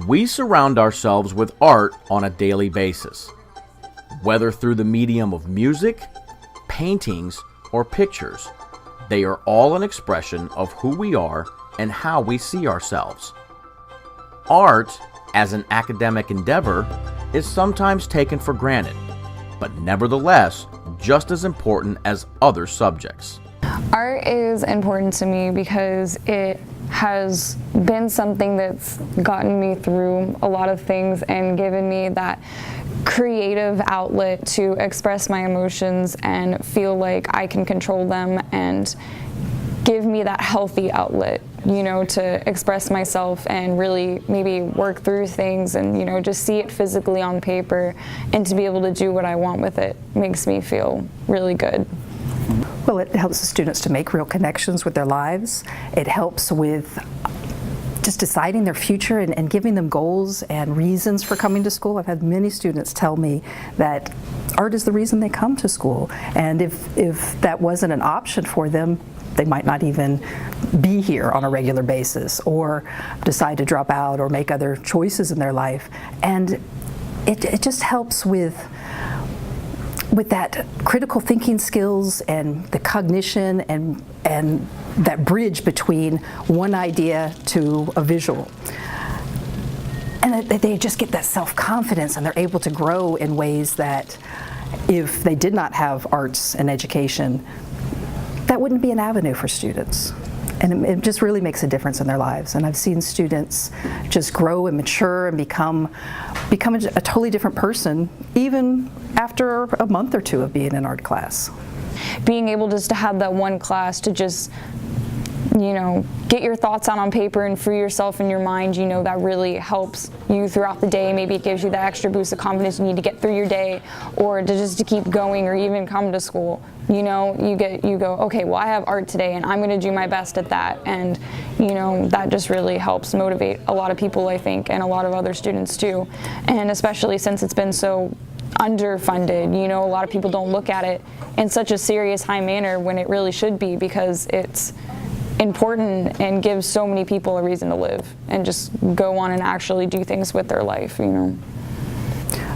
We surround ourselves with art on a daily basis, whether through the medium of music, paintings, or pictures. They are all an expression of who we are and how we see ourselves. Art, as an academic endeavor, is sometimes taken for granted, but nevertheless just as important as other subjects. Art is important to me because it has been something that's gotten me through a lot of things and given me that creative outlet to express my emotions and feel like I can control them, and give me that healthy outlet, you know, to express myself and really maybe work through things and, you know, just see it physically on paper and to be able to do what I want with it makes me feel really good. Well, it helps the students to make real connections with their lives. It helps with just deciding their future and giving them goals and reasons for coming to school. I've had many students tell me that art is the reason they come to school, and if that wasn't an option for them, they might not even be here on a regular basis or decide to drop out or make other choices in their life. And it just helps with that critical thinking skills and the cognition and that bridge between one idea to a visual. And that they just get that self-confidence and they're able to grow in ways that if they did not have arts and education, that wouldn't be an avenue for students. And it just really makes a difference in their lives. And I've seen students just grow and mature and become a totally different person, even after a month or two of being in art class. Being able just to have that one class to just, you know, get your thoughts out on paper and free yourself in your mind, you know, that really helps you throughout the day. Maybe it gives you that extra boost of confidence you need to get through your day, or to keep going, or even come to school. You know, you go, okay, well, I have art today and I'm going to do my best at that. And, you know, that just really helps motivate a lot of people, I think, and a lot of other students too. And especially since it's been so underfunded, you know, a lot of people don't look at it in such a serious, high manner when it really should be, because it's important and gives so many people a reason to live and just go on and actually do things with their life, you know.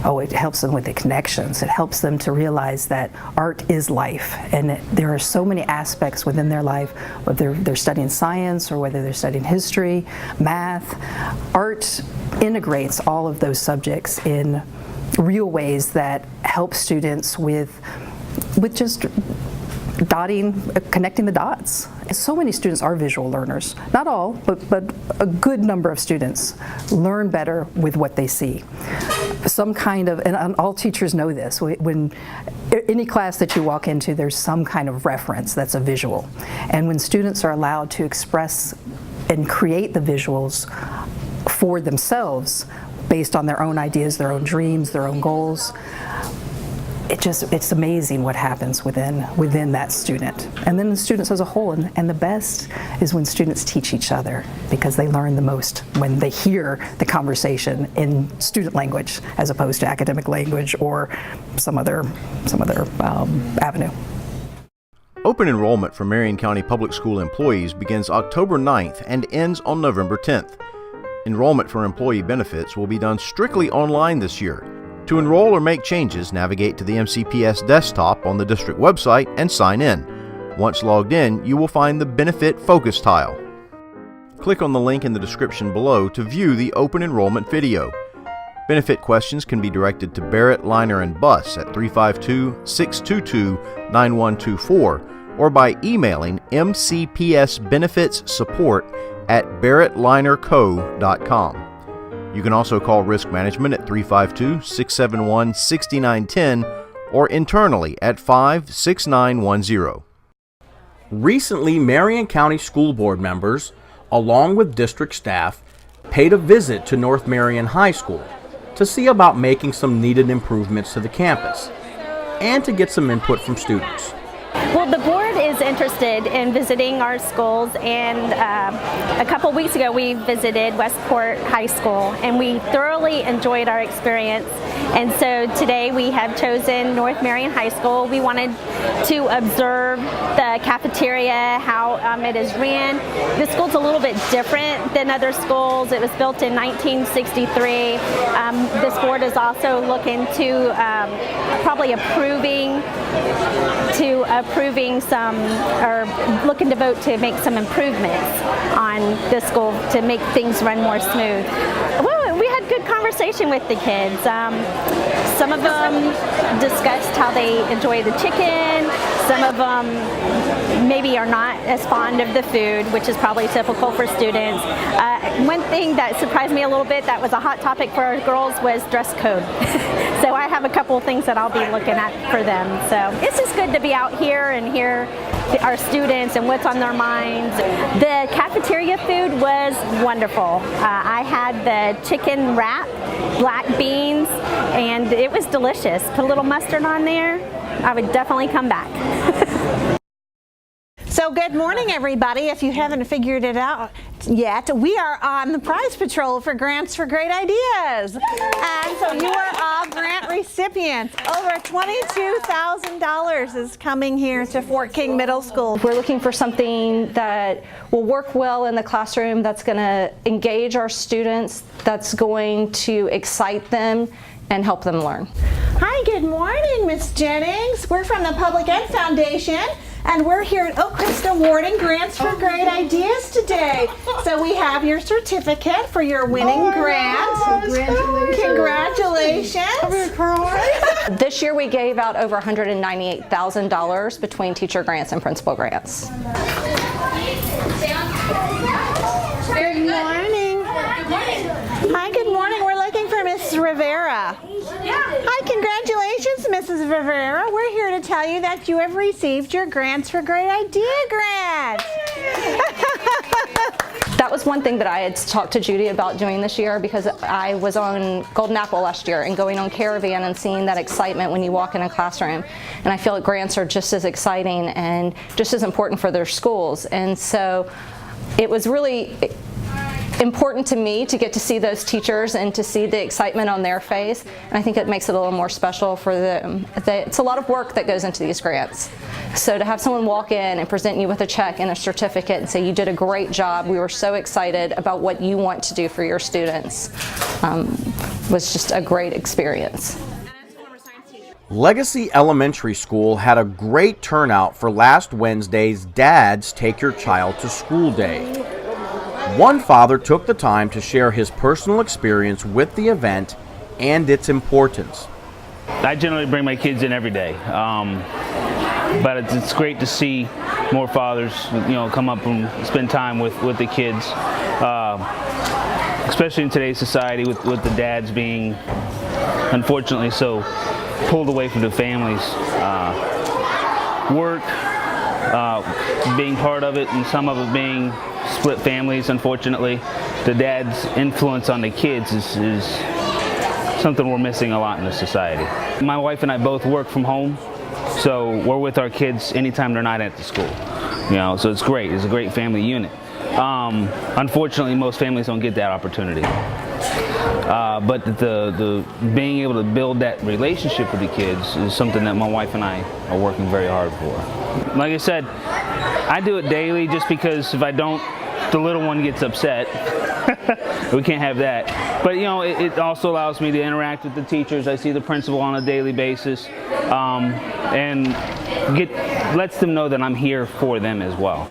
Oh, it helps them with the connections. It helps them to realize that art is life, and there are so many aspects within their life, whether they're studying science or whether they're studying history, math. Art integrates all of those subjects in real ways that help students with just connecting the dots. So many students are visual learners. Not all, but a good number of students learn better with what they see. Some kind of, and all teachers know this, when any class that you walk into, there's some kind of reference that's a visual. And when students are allowed to express and create the visuals for themselves based on their own ideas, their own dreams, their own goals, it's amazing what happens within that student. And then the students as a whole, and the best is when students teach each other, because they learn the most when they hear the conversation in student language as opposed to academic language or some other avenue. Open enrollment for Marion County Public School employees begins October 9th and ends on November 10th. Enrollment for employee benefits will be done strictly online this year. To enroll or make changes, navigate to the MCPS desktop on the district website and sign in. Once logged in, you will find the Benefit Focus tile. Click on the link in the description below to view the open enrollment video. Benefit questions can be directed to Barrett, Liner, and Buss at 352-622-9124 or by emailing mcpsbenefitssupport@barrettlinerco.com. You can also call Risk Management at 352-671-6910 or internally at 56910. Recently, Marion County School Board members, along with district staff, paid a visit to North Marion High School to see about making some needed improvements to the campus and to get some input from students. Well, the board is is interested in visiting our schools, and a couple weeks ago we visited Westport High School and we thoroughly enjoyed our experience. And so today we have chosen North Marion High School. We wanted to observe the cafeteria, how it is ran. This school's a little bit different than other schools. It was built in 1963. This board is also looking to probably approving some, or looking to vote to make some improvements on the school to make things run more smooth. Well, we had good conversation with the kids. Some of them discussed how they enjoy the chicken. Some of them maybe are not as fond of the food, which is probably typical for students. One thing that surprised me a little bit that was a hot topic for our girls was dress code. So I have a couple of things that I'll be looking at for them. So it's just good to be out here and hear our students and what's on their minds. The cafeteria food was wonderful. I had the chicken wrap, black beans, and it was delicious. Put a little mustard on there. I would definitely come back. So good morning, everybody. If you haven't figured it out yet, we are on the prize patrol for Grants for Great Ideas. And so you are all grant recipients. Over $22,000 is coming here to Fort King Middle School. We're looking for something that will work well in the classroom, that's going to engage our students, that's going to excite them and help them learn. Hi, good morning, Miss Jennings. We're from the Public Ed Foundation, and we're here at Oakhurst awarding Grants for Great Ideas today. So we have your certificate for your winning grant. Congratulations. This year we gave out over $198,000 between teacher grants and principal grants. Good morning. Hi, good morning. We're looking for Miss Rivera. Hi, congratulations, Mrs. Rivera. We're here to tell you that you have received your Grants for Great Idea grant. That was one thing that I had talked to Judy about doing this year, because I was on Golden Apple last year and going on Caravan and seeing that excitement when you walk in a classroom. And I feel like grants are just as exciting and just as important for their schools. And so it was really important to me to get to see those teachers and to see the excitement on their face, and I think it makes it a little more special for them. It's a lot of work that goes into these grants, so to have someone walk in and present you with a check and a certificate and say you did a great job, we were so excited about what you want to do for your students, was just a great experience. Legacy Elementary School had a great turnout for last Wednesday's Dad's Take Your Child to School Day. One father took the time to share his personal experience with the event and its importance. I generally bring my kids in every day, but it's great to see more fathers, come up and spend time with the kids, especially in today's society with the dads being, unfortunately, so pulled away from the families. Work, being part of it, and some of it being split families, unfortunately. The dad's influence on the kids is something we're missing a lot in this society. My wife and I both work from home, so we're with our kids anytime they're not at the school. So it's great. It's a great family unit. Unfortunately, most families don't get that opportunity. But the being able to build that relationship with the kids is something that my wife and I are working very hard for. Like I said, I do it daily just because if I don't, the little one gets upset. We can't have that. But it also allows me to interact with the teachers. I see the principal on a daily basis, and lets them know that I'm here for them as well.